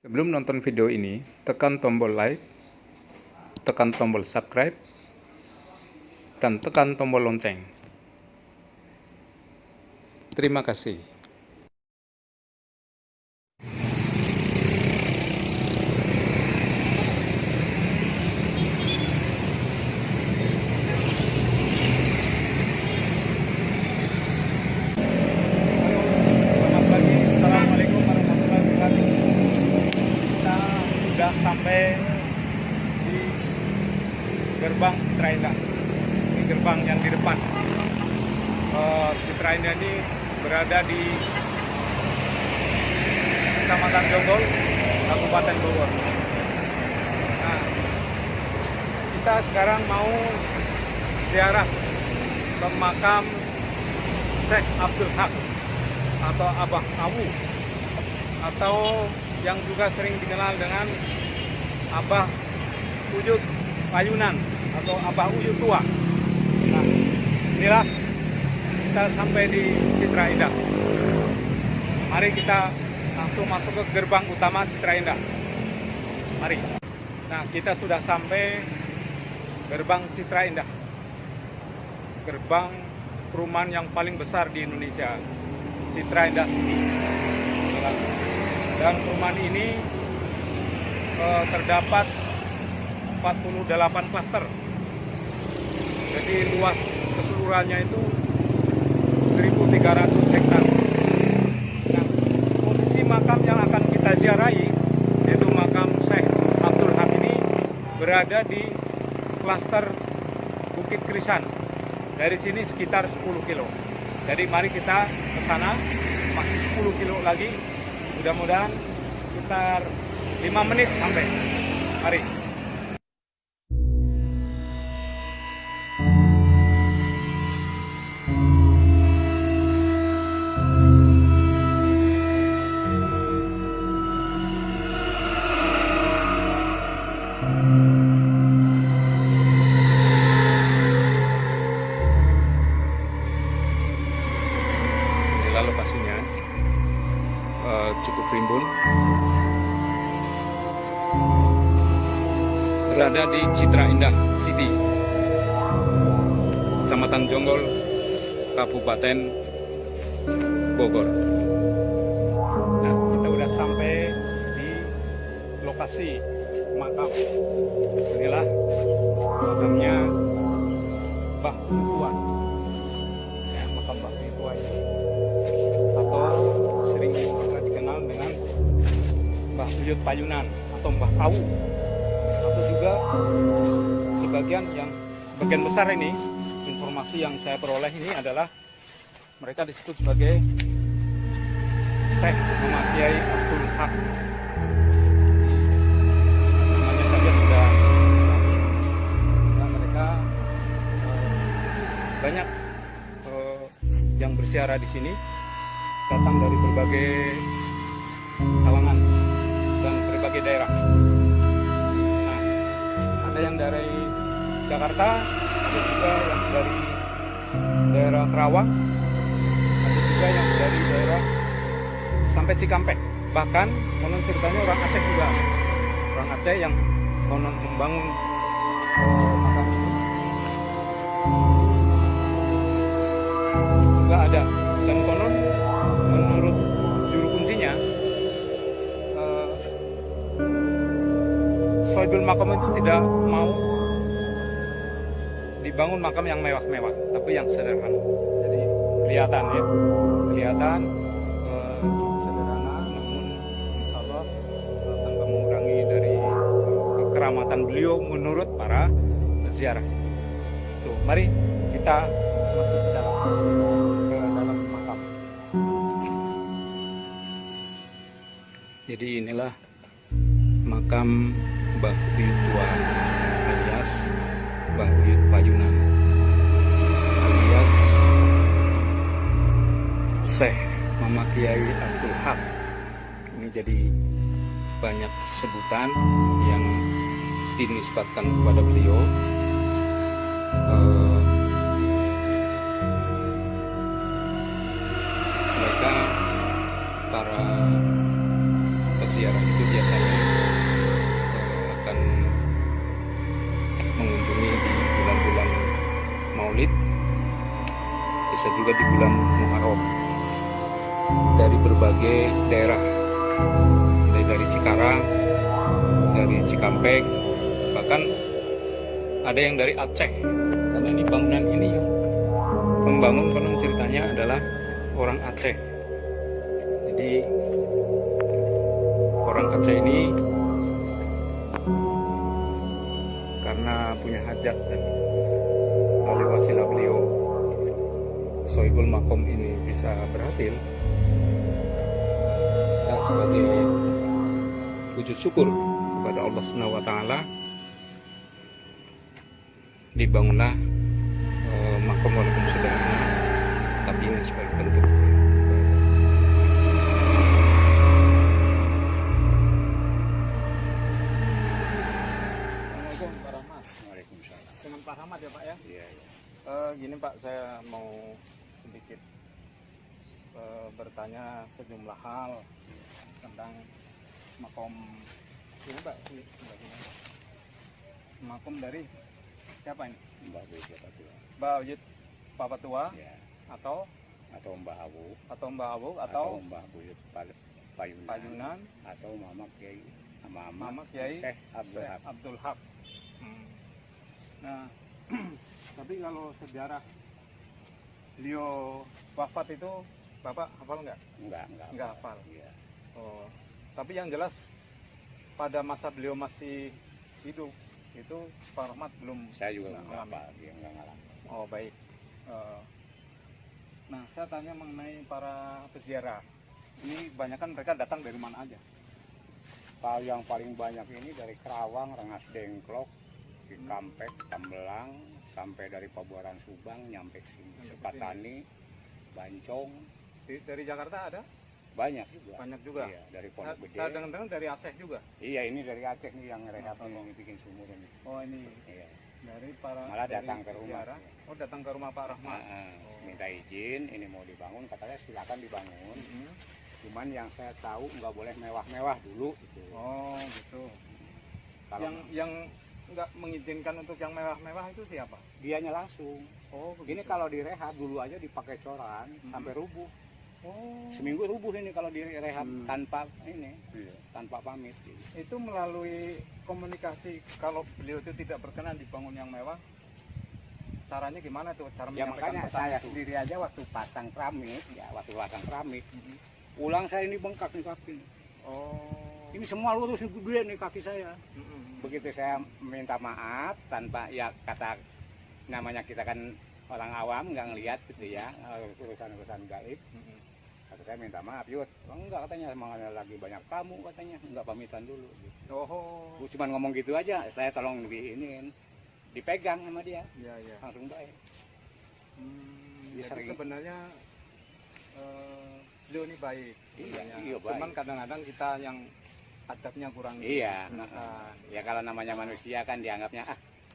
Sebelum nonton video ini, tekan tombol like, tekan tombol subscribe, dan tekan tombol lonceng. Terima kasih. Selamat pagi, Assalamualaikum warahmatullahi wabarakatuh. Kita sudah sampai di gerbang Citra Indah. Ini gerbang yang di depan. Citra Indah ini berada di Kecamatan Jonggol, Kabupaten Bogor. Nah, kita sekarang mau ziarah ke makam Syekh Abdul Haq atau Abah Awu, atau yang juga sering dikenal dengan Abah Uyut Payunan atau Abah Uyut Tua. Nah, inilah kita sampai di Citra Indah. Mari kita langsung masuk ke gerbang utama Citra Indah. Mari. Nah, kita sudah sampai gerbang Citra Indah. Gerbang perumahan yang paling besar di Indonesia, Citra Indah City. Dan perumahan ini terdapat 48 klaster. Jadi luas keseluruhannya itu 1.300 hektar. Nah, posisi makam yang akan kita ziarahi, yaitu makam Syekh Abdul Haq ini, berada di klaster Bukit Krisan. Dari sini sekitar 10 kilo. Jadi mari kita ke sana, masih 10 kilo lagi. Mudah-mudahan sekitar 5 menit sampai. Mari. Inilah lokasinya, cukup rimbun. Berada di Citra Indah City, Kecamatan Jonggol, Kabupaten Bogor. Nah, kita udah sampai di lokasi makam. Inilah makamnya Mbah Tua. Ya, makam Mbah Tua ini, atau sering juga dikenal dengan Mbah Uyut Payunan atau Mbah Awu, atau juga sebagian besar ini informasi yang saya peroleh ini adalah mereka disebut sebagai Syekh Muhammad Kiai Abdul Haq. Namanya saja sudah Islami. Nah, mereka banyak yang bersiara di sini, datang dari berbagai kalangan dan berbagai daerah. Nah, ada yang dari Jakarta, ada juga yang dari daerah Kerawang, ada juga yang dari daerah sampai Cikampek. Bahkan konon ceritanya orang Aceh juga, orang Aceh yang konon membangun makam ini juga ada. Dan konon menurut juru kuncinya, Sohibul Makam itu tidak mau dibangun makam yang mewah-mewah, tapi yang sederhana. Jadi kelihatan sederhana, namun insya Allah tanpa mengurangi dari kekeramatan beliau menurut para peziarah. Tuh, mari kita masuk ke dalam makam. Jadi inilah makam Mbah Uyut Tua alias Mbah Uyut Payunan alias Syekh Muhammad Kiai Abdul Haq. Ini jadi banyak sebutan yang dinisbatkan kepada beliau. Mereka para peziarah ziarah itu biasanya akan mengunjungi di bulan-bulan Maulid, bisa juga di bulan Muharram, dari berbagai daerah, mulai dari Cikarang, dari Cikampek, bahkan ada yang dari Aceh, karena ini bangunan ini yang pembangun konon ceritanya adalah orang Aceh. Jadi orang Aceh ini karena punya hajat dan melalui wasilah beliau Sohibul Makom ini bisa berhasil, dan sebagai wujud syukur kepada Allah Subhanahu wa taala dibangunlah makom Waalaikumsalam, tapi ini sebagai bentuk Assalamualaikum Pak Rahmat. Waalaikumsalam. Dengan Pak Rahmat ya Pak ya. Iya, iya. Gini Pak, saya mau sedikit bertanya sejumlah hal tentang makom ini Pak, ini sebelah sini. Makom dari siapa ini? Mbah Buyut Papa Tua. Mbah Buyut Papa Tua Ya. atau Mbah Abu. Mbah Abu atau Mbah Buyut Payunan. Payunan Atau Mama Kiai Mama Kiai Syekh Abdul Syekh Haq. Abdul Haq. Nah, tapi kalau sejarah beliau wafat itu Bapak hafal nggak? Enggak hafal. Iya. Oh, tapi yang jelas pada masa beliau masih hidup itu Pak Rahmat belum. Saya juga nggak enggak ngalamin. apa, dia enggak ngalamin. Oh baik. Nah saya tanya mengenai para peziarah. Ini kebanyakan mereka datang dari mana aja? Kalau yang paling banyak ini dari Kerawang, Rengas Dengklok, Cikampek, Tambelang, sampai dari Pabuaran Subang nyampe sini. Nyampe ke Sukatani, Bancong, Dari Jakarta ada? banyak juga. Banyak juga. Iya, dari Pondok Gede. Saya dengar dari Aceh juga. Iya, ini dari Aceh nih yang rehab Oh, ini bikin sumur ini. Oh ini Iya. dari para Malah dari datang ke rumah. peziarah. Oh datang ke rumah Pak Rahmat. Minta izin, ini mau dibangun, katanya silakan dibangun. Mhm. Cuman yang saya tahu nggak boleh mewah-mewah dulu gitu. Oh gitu. Kalau Yang nggak mengizinkan untuk yang mewah-mewah itu siapa? dianya langsung. Oh Ini kalau direhab dulu aja dipakai coran sampai rubuh. Oh Seminggu rubuh ini kalau direhab tanpa ini, Iya. tanpa pamit. Itu melalui komunikasi, kalau beliau itu tidak berkenan dibangun yang mewah, caranya gimana tuh? Cara Ya menyampaikan makanya pesan saya itu? sendiri aja waktu pasang keramik, Mhm. ulang saya ini bengkak nih kaki. Oh. Ini semua lurus gede nih kaki saya. Mhm. Begitu saya minta maaf tanpa ya kata namanya kita kan orang awam nggak ngelihat gitu ya urusan-urusan gaib. Mhm. Kata saya minta maaf, Yud. Oh, enggak katanya emang ada lagi banyak tamu katanya, enggak pamitan dulu. Gitu. Oh. Gua cuma ngomong gitu aja, saya tolong diinin, dipegang sama dia, Iya iya. langsung baik. Dia Jadi sering- sebenarnya beliau ini baik. Iya, sebenarnya. iya, baik. Cuman kadang-kadang kita yang adabnya kurang Iya. digunakan. Ya kalau namanya manusia kan dianggapnya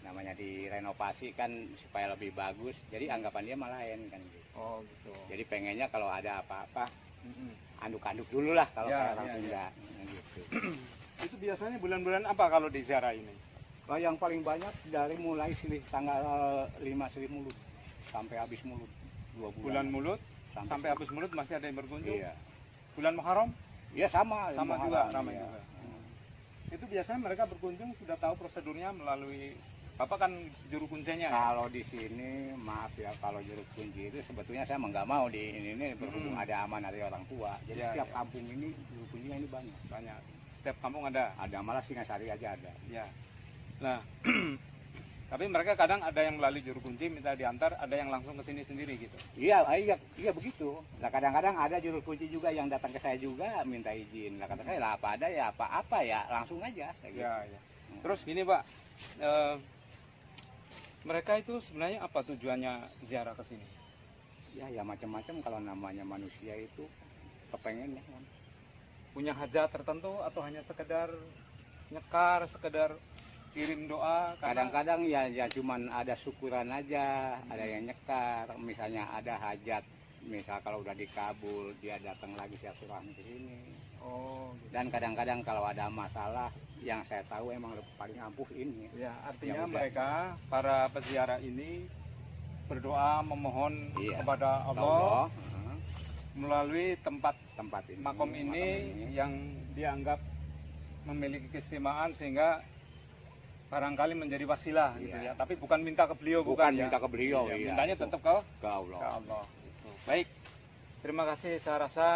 namanya direnovasi kan supaya lebih bagus, jadi anggapan dia malah lain kan. Gitu. Oh gitu. Jadi pengennya kalau ada apa-apa Mhm. anduk-anduk dulu lah kalau Ya, kayak orang ya, Sunda. Gitu. Itu biasanya bulan-bulan apa kalau di ziarah ini? Kalau yang paling banyak dari mulai tanggal 5 Sri Mulut sampai habis mulut 2 bulan. Bulan mulut sampai habis mulut masih ada yang berkunjung. Iya. Bulan Muharram Iya sama juga ramai iya. juga. Itu biasanya mereka berkunjung sudah tahu prosedurnya melalui Bapak kan juru kuncinya ya? Kalau di sini maaf ya kalau juru kunci itu sebetulnya saya nggak mau di ini berhubung ada aman dari orang tua. Jadi Iya, setiap iya. kampung ini juru kuncinya ini banyak. Banyak. Setiap kampung ada. Ada malah Singasari aja ada. Ya. Nah, tapi mereka kadang ada yang melalui juru kunci minta diantar, ada yang langsung ke sini sendiri gitu. Iya begitu. Nah kadang-kadang ada juru kunci juga yang datang ke saya juga minta izin. Nah kata saya lah apa ada ya apa ya langsung aja. Kayak gitu. Ya, ya. Terus gini Pak, mereka itu sebenarnya apa tujuannya ziarah ke sini? Ya macam-macam kalau namanya manusia itu kepengennya kan. Punya hajat tertentu atau hanya sekedar nyekar, sekedar kirim doa? Kadang-kadang ya cuman ada syukuran aja, ada yang nyekar, misalnya ada hajat, misal kalau udah dikabul dia datang lagi silaturahmi ke sini. Oh, gitu. Dan kadang-kadang kalau ada masalah yang saya tahu emang paling ampuh ini. Ya, artinya Ya udah. mereka para peziarah ini berdoa memohon Iya. kepada Allah melalui tempat Tempat ini, makom ini yang dianggap memiliki keistimewaan sehingga barangkali menjadi wasilah gitu Iya. ya. Tapi bukan minta ke beliau, bukan ya. minta ke beliau, Iya, iya. mintanya Itu tetap ke ke Allah. Allah. Gitu. Baik, terima kasih. Saya rasa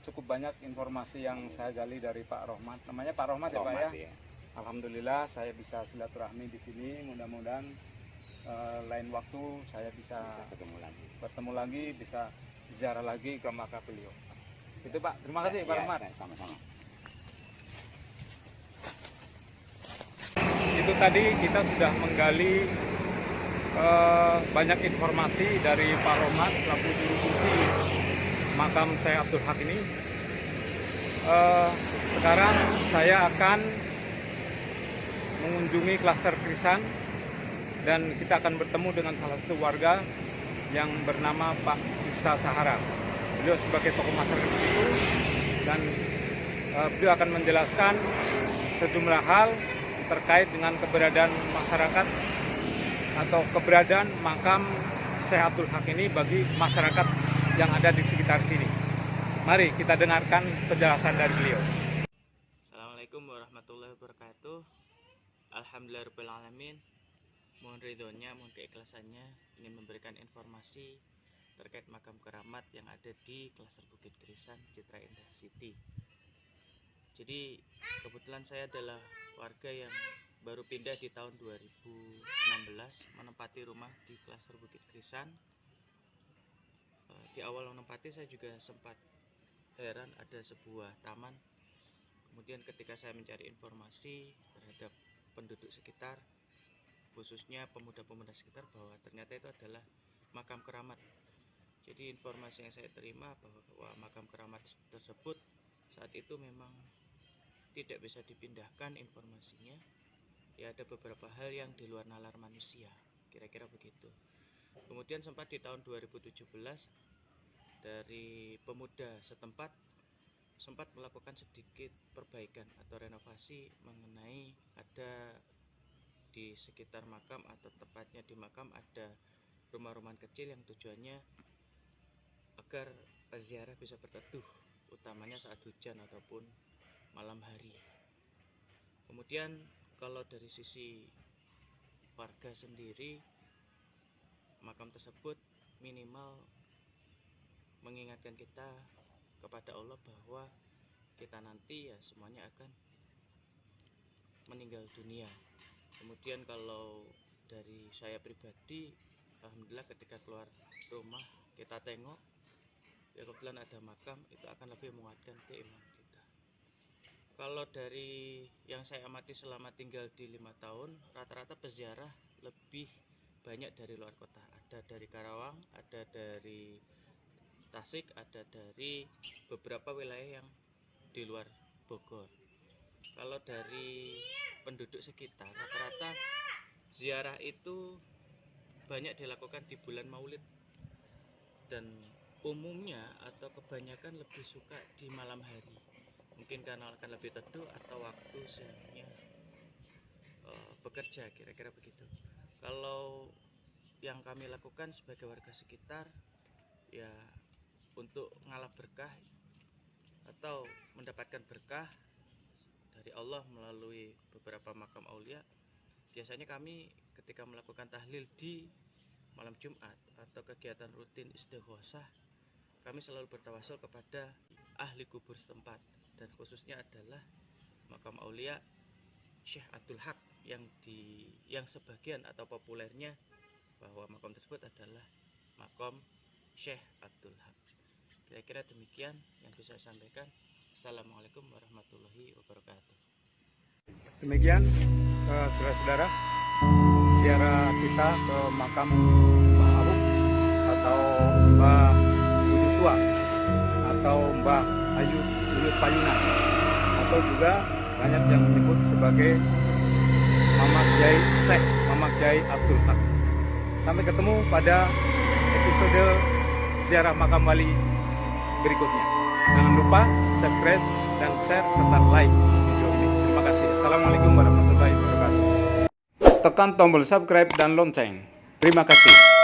cukup banyak informasi yang saya gali dari Pak Rohmat. Namanya Pak Rohmat ya Pak ya. Rahmat, ya. Alhamdulillah saya bisa silaturahmi di sini. Mudah-mudahan lain waktu saya bisa Ketemu lagi. bisa ziarah lagi ke makam beliau. Itu Pak. Terima kasih Pak Ya, Rohmat. sama-sama. Itu tadi kita sudah menggali banyak informasi dari Pak Rohmat selaku juru kunci makam Syekh Abdul Haq ini. Sekarang saya akan mengunjungi klaster Krisan dan kita akan bertemu dengan salah satu warga yang bernama Pak Isa Sahara. Beliau sebagai tokoh masyarakat itu dan beliau akan menjelaskan sejumlah hal terkait dengan keberadaan masyarakat atau keberadaan makam Syekh Abdul Haq ini bagi masyarakat yang ada di sekitar sini. Mari kita dengarkan penjelasan dari beliau. Assalamualaikum warahmatullahi wabarakatuh. Alhamdulillahirrahmanirrahim. Mohon ridhonya, mohon keikhlasannya ingin memberikan informasi terkait makam keramat yang ada di klaster Bukit Krisan, Citra Indah City. Jadi kebetulan saya adalah warga yang baru pindah di tahun 2016 menempati rumah di klaster Bukit Krisan. Di awal menempati saya juga sempat heran ada sebuah taman. Kemudian ketika saya mencari informasi terhadap penduduk sekitar, khususnya pemuda-pemuda sekitar, bahwa ternyata itu adalah makam keramat. Jadi informasi yang saya terima bahwa makam keramat tersebut saat itu memang tidak bisa dipindahkan informasinya. Ya, ada beberapa hal yang di luar nalar manusia, kira-kira begitu. Kemudian sempat di tahun 2017 dari pemuda setempat sempat melakukan sedikit perbaikan atau renovasi mengenai ada di sekitar makam atau tepatnya di makam ada rumah-rumahan kecil yang tujuannya agar peziarah bisa berteduh, utamanya saat hujan ataupun malam hari. Kemudian kalau dari sisi warga sendiri, makam tersebut minimal mengingatkan kita kepada Allah bahwa kita nanti ya semuanya akan meninggal dunia. Kemudian kalau dari saya pribadi, alhamdulillah ketika keluar rumah kita tengok ya kebetulan ada makam, itu akan lebih menguatkan keimanan kita. Kalau dari yang saya amati selama tinggal di 5 tahun, rata-rata peziarah lebih banyak dari luar kota. Ada dari Karawang, ada dari Tasik, ada dari beberapa wilayah yang di luar Bogor. Kalau dari penduduk sekitar, rata-rata ziarah itu banyak dilakukan di bulan Maulid, dan umumnya atau kebanyakan lebih suka di malam hari, mungkin karena akan lebih teduh atau waktu siangnya bekerja, kira-kira begitu. Kalau yang kami lakukan sebagai warga sekitar ya untuk ngalap berkah atau mendapatkan berkah dari Allah melalui beberapa makam aulia, biasanya kami ketika melakukan tahlil di malam Jumat atau kegiatan rutin istighosah, kami selalu bertawasul kepada ahli kubur setempat, dan khususnya adalah makam aulia Syekh Abdul Haq yang sebagian atau populernya bahwa makam tersebut adalah makam Syekh Abdul Haq. Kira-kira demikian yang bisa saya sampaikan. Assalamualaikum warahmatullahi wabarakatuh. Demikian saudara-saudara, ziarah kita ke makam Mbah Abu atau Mbah Buyut Tua atau Mbah Ayu Buyut Payunan, atau juga banyak yang menyebut sebagai Mamak Kyai Syekh Mamak Kyai Abdul Haq. Sampai ketemu pada episode ziarah makam wali berikutnya. Jangan lupa subscribe dan share serta like video ini. Terima kasih. Assalamualaikum warahmatullahi wabarakatuh. Tekan tombol subscribe dan lonceng. Terima kasih.